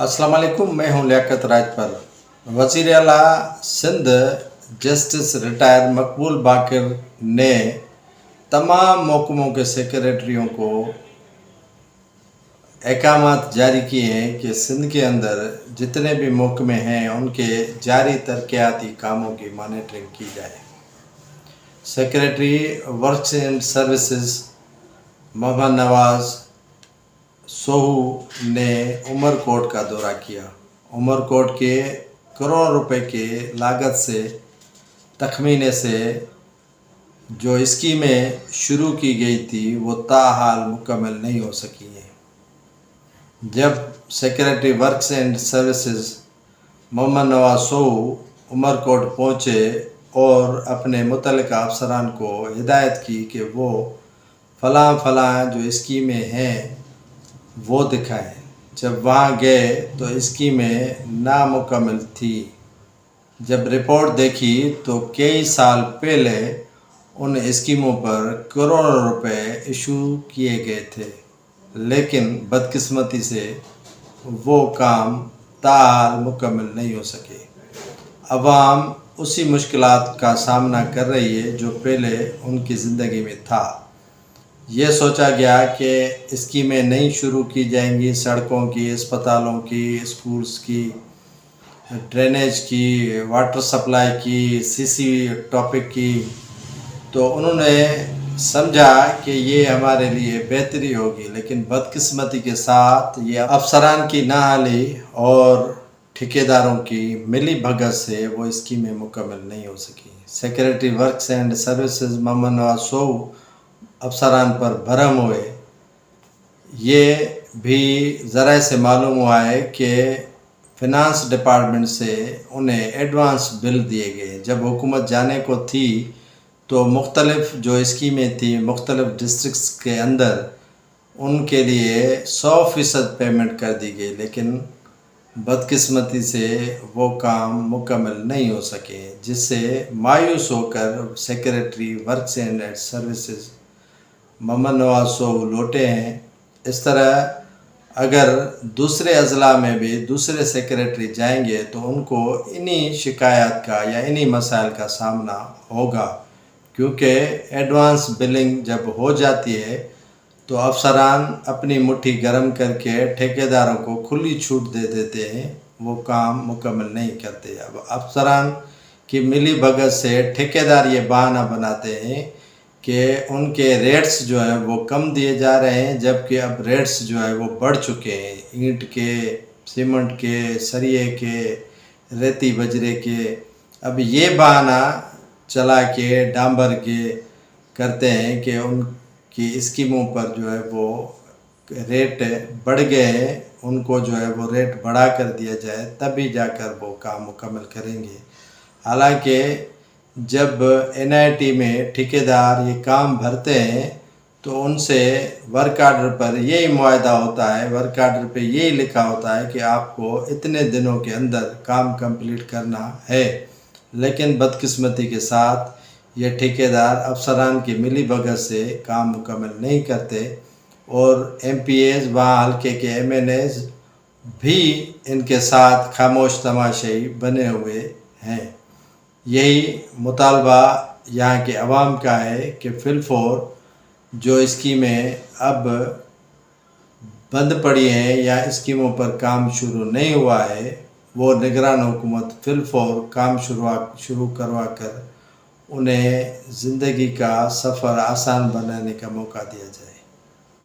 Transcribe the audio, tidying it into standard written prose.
अस्सलाम वालेकुम, मैं हूं लियाकत राजपर। वज़ीर आला सिंध जस्टिस रिटायर मकबूल बाकर ने तमाम महकमों के सेक्रेटरियों को अहकामात जारी किए हैं कि सिंध के अंदर जितने भी महकमे हैं उनके जारी तरक्याती कामों की मॉनिटरिंग की जाए। Secretary works and services Mohammad Nawaz Sohu ने उमरकोट का दौरा किया। उमरकोट के करोड़ रुपए के लागत से तखमीने से जो स्कीमें शुरू की गई थी वो ताहाल मुकम्मल नहीं हो सकी हैं। जब secretary works and services Mohammad Nawaz Sohu Umarkot पहुँचे और अपने मुतल्लिका अफसरान को हिदायत की कि वो फ़लाँ जो स्कीमें हैं वो दिखाएं। जब वहाँ गए तो स्कीमें नामुकम्मल थी। जब रिपोर्ट देखी तो कई साल पहले उन स्कीमों पर करोड़ों रुपए इशू किए गए थे, लेकिन बदकिस्मती से वो काम ताहाल मुकम्मल नहीं हो सके। अवाम उसी मुश्किलात का सामना कर रही है जो पहले उनकी ज़िंदगी में था। ये सोचा गया कि स्कीमें नहीं शुरू की जाएंगी, सड़कों की, अस्पतालों की, स्कूल्स की, ड्रेनेज की, वाटर सप्लाई की, सीसी टॉपिक की, तो उन्होंने समझा कि ये हमारे लिए बेहतरी होगी, लेकिन बदकिस्मती के साथ ये अफसरान की नाअहली और ठेकेदारों की मिली भगत से वो स्कीमें मुकम्मल नहीं हो सकी। Secretary works and services Mohammad Nawaz Sohu अफसरान पर भरम हुए। ये भी ज़रा से मालूम हुआ है कि फ़िनांस डिपार्टमेंट से उन्हें एडवांस बिल दिए गए। जब हुकूमत जाने को थी तो मुख्तलिफ़ जो स्कीमें थी मुख्तलिफ़ डिस्ट्रिक्ट्स के अंदर उनके लिए 100% पेमेंट कर दी गई, लेकिन बदकिस्मती से वो काम मुकम्मल नहीं हो सके, जिससे मायूस होकर secretary works and services Mohammad Nawaz Sohu लौटे हैं। इस तरह अगर दूसरे अज़ला में भी दूसरे सेक्रेटरी जाएंगे तो उनको इन्हीं शिकायत का या इन्हीं मसाइल का सामना होगा, क्योंकि एडवांस बिलिंग जब हो जाती है तो अफसरान अपनी मुट्ठी गर्म करके ठेकेदारों को खुली छूट दे देते हैं, वो काम मुकम्मल नहीं करते। अब अफसरान की मिली भगत से ठेकेदार ये बहाना बनाते हैं कि उनके रेट्स जो है वो कम दिए जा रहे हैं, जबकि अब रेट्स जो है वो बढ़ चुके हैं। ईंट के, सीमेंट के, सरिये के, रेती बजरे के। अब ये बहाना चला के डांबर के करते हैं कि उनकी स्कीमों पर जो है वो रेट बढ़ गए हैं, उनको जो है वो रेट बढ़ा कर दिया जाए, तभी जाकर वो काम मुकम्मल करेंगे। हालांकि जब एनआईटी में ठेकेदार ये काम भरते हैं तो उनसे वर्क आर्डर पर यही मुआहदा होता है, वर्क आर्डर पे यही लिखा होता है कि आपको इतने दिनों के अंदर काम कंप्लीट करना है, लेकिन बदकिस्मती के साथ ये ठेकेदार अफसरान की मिली भगत से काम मुकम्मल नहीं करते और एमपीएज वहाँ हल्के के एमएनएज भी इनके साथ खामोश तमाशाई बने हुए हैं। यही मुतालबा यहाँ के अवाम का है कि फिलफोर जो स्कीमें अब बंद पड़ी हैं या स्कीमों पर काम शुरू नहीं हुआ है, वो निगरान हुकूमत फिलफोर काम शुरू करवा कर उन्हें ज़िंदगी का सफ़र आसान बनाने का मौका दिया जाए।